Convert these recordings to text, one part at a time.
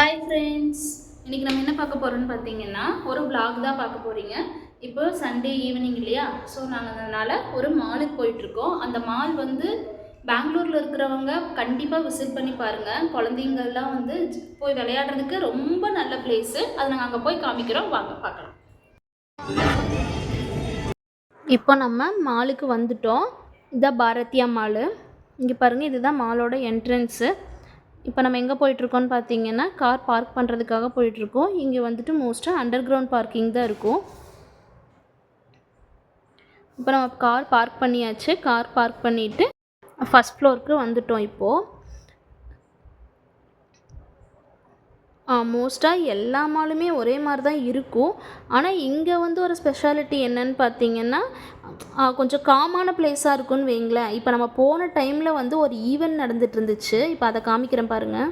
Hi friends, இன்றைக்கி நம்ம என்ன பார்க்க போகிறோன்னு பார்த்தீங்கன்னா ஒரு vlog தான் பார்க்க போகிறீங்க. இப்போ சண்டே ஈவினிங் இல்லையா, ஸோ நாங்கள் அதனால் ஒரு மாலுக்கு போயிட்டுருக்கோம். அந்த மால் வந்து பெங்களூரில் இருக்கிறவங்க கண்டிப்பாக விசிட் பண்ணி பாருங்கள். குழந்தைங்கள்லாம் வந்து போய் விளையாடுறதுக்கு ரொம்ப நல்ல பிளேஸு. அதை நாங்கள் அங்கே போய் காமிக்கிறோம், வாங்க பார்க்கலாம். இப்போ நம்ம மாலுக்கு வந்துட்டோம். இதுதான் பாரதியா மாலு. இங்கே பாருங்கள், இதுதான் மாலோட என்ட்ரன்ஸு. இப்போ நம்ம எங்கே போயிட்டுருக்கோன்னு பார்த்தீங்கன்னா கார் பார்க் பண்ணுறதுக்காக போயிட்டுருக்கோம். இங்கே வந்துட்டு மோஸ்ட்டாக அண்டர் கிரவுண்ட் பார்க்கிங் தான் இருக்கும். இப்போ நம்ம கார் பார்க் பண்ணியாச்சு. கார் பார்க் பண்ணிவிட்டு ஃபஸ்ட் ஃப்ளோருக்கு வந்துட்டோம். இப்போது மோஸ்ட்டாக எல்லா மாலுமே ஒரே மாதிரி தான் இருக்கும். ஆனால் இங்கே வந்து ஒரு ஸ்பெஷாலிட்டி என்னன்னு பார்த்தீங்கன்னா கொஞ்சம் காமான பிளேஸாக இருக்குன்னு வைங்களேன். இப்போ நம்ம போன டைமில் வந்து ஒரு ஈவெண்ட் நடந்துட்டு இருந்துச்சு. இப்போ அதை காமிக்கிறேன் பாருங்கள்.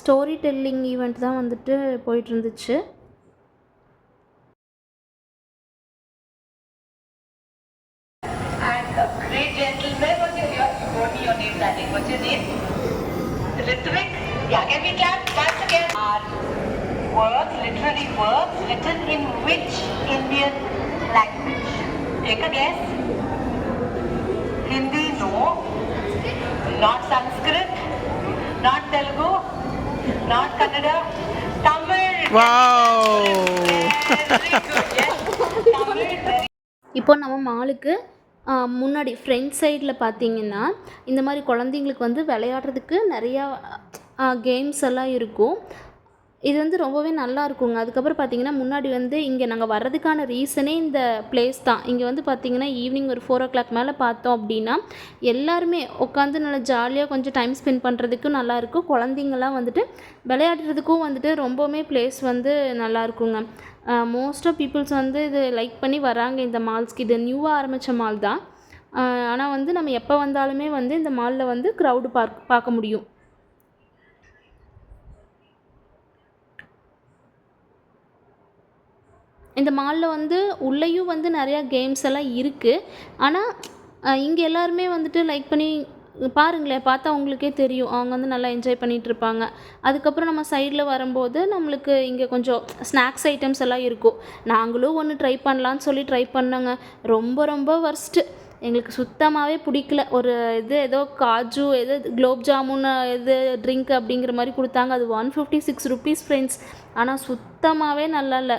ஸ்டோரி டெல்லிங் ஈவெண்ட் தான் வந்துட்டு போயிட்டு இருந்துச்சு. Yeah, can we clap once again? Are words, literally words, written in which Indian language? Take a guess. Hindi, no. Not Sanskrit. Not Telugu. Not Kannada. Tamil. Wow. Very good. Yes. Tamil. இப்போ நம்ம மாலுக்கு முன்னாடி front சைடில் பார்த்தீங்கன்னா இந்த மாதிரி குழந்தைங்களுக்கு வந்து விளையாடுறதுக்கு நிறையா கேம்ஸ் எல்லாம் இருக்கும். இது வந்து ரொம்பவே நல்லா இருக்குங்க. அதுக்கப்புறம் பார்த்திங்கன்னா முன்னாடி வந்து இங்கே நாங்கள் வர்றதுக்கான ரீசனே இந்த பிளேஸ் தான். இங்கே வந்து பார்த்திங்கன்னா ஈவினிங் ஒரு 4 o'clock மேலே பார்த்தோம் அப்படின்னா எல்லாருமே உட்காந்து நல்லா ஜாலியாக கொஞ்சம் டைம் ஸ்பெண்ட் பண்ணுறதுக்கும் நல்லாயிருக்கும். குழந்தைங்கள்லாம் வந்துட்டு விளையாடுறதுக்கும் வந்துட்டு ரொம்பவுமே பிளேஸ் வந்து நல்லா இருக்குங்க. மோஸ்ட் ஆஃப் பீப்புள்ஸ் வந்து இது லைக் பண்ணி வராங்க இந்த மால்ஸ்க்கு. இது நியூவாக ஆரம்பித்த மால் தான். ஆனால் வந்து நம்ம எப்போ வந்தாலுமே வந்து இந்த மாலில் வந்து க்ரௌடு பார்க்க முடியும். இந்த மாலில் வந்து உள்ளேயும் வந்து நிறையா கேம்ஸ் எல்லாம் இருக்குது. ஆனால் இங்கே எல்லாருமே வந்துட்டு லைக் பண்ணி பாருங்களேன், பார்த்தா உங்களுக்கே தெரியும் அவங்க வந்து நல்லா என்ஜாய் பண்ணிகிட்ருப்பாங்க. அதுக்கப்புறம் நம்ம சைடில் வரும்போது நம்மளுக்கு இங்கே கொஞ்சம் ஸ்நாக்ஸ் ஐட்டம்ஸ் எல்லாம் இருக்கும். நாங்களும் ஒன்று ட்ரை பண்ணலான்னு சொல்லி ட்ரை பண்ணோங்க. ரொம்ப ரொம்ப வர்ஸ்ட்டு. எங்களுக்கு சுத்தமாகவே பிடிக்கல. ஒரு இது ஏதோ காஜு ஏதோ குலோப் ஜாமுன் இது ட்ரிங்க் அப்படிங்கிற மாதிரி கொடுத்தாங்க. அது 156 rupees ஃப்ரெண்ட்ஸ். ஆனால் சுத்தமாகவே நல்லா இல்லை.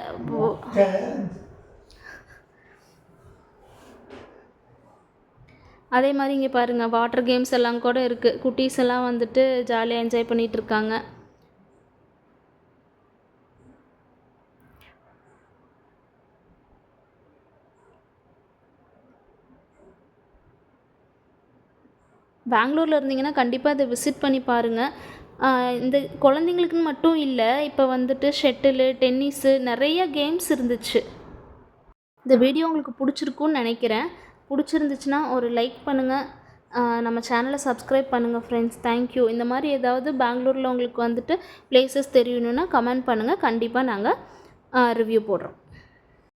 அதே மாதிரி இங்கே பாருங்கள், வாட்டர் கேம்ஸ் எல்லாம் கூட இருக்குது. குட்டீஸ் எல்லாம் வந்துட்டு ஜாலியாக என்ஜாய் பண்ணிகிட்ருக்காங்க. பெங்களூரில் இருந்தீங்கன்னா கண்டிப்பாக அதை விசிட் பண்ணி பாருங்கள். இந்த குழந்தைங்களுக்குன்னு மட்டும் இல்லை, இப்போ வந்துட்டு ஷட்டிலு, டென்னிஸு நிறைய கேம்ஸ் இருந்துச்சு. இந்த வீடியோ உங்களுக்கு பிடிச்சிருக்குன்னு நினைக்கிறேன். பிடிச்சிருந்துச்சுன்னா ஒரு லைக் பண்ணுங்கள். நம்ம சேனலை சப்ஸ்கிரைப் பண்ணுங்கள் ஃப்ரெண்ட்ஸ். தேங்க்யூ. இந்த மாதிரி ஏதாவது பெங்களூரில் உங்களுக்கு வந்துட்டு பிளேசஸ் தெரியணுன்னா கமெண்ட் பண்ணுங்கள். கண்டிப்பாக நாங்கள் ரிவ்யூ போடுறோம்.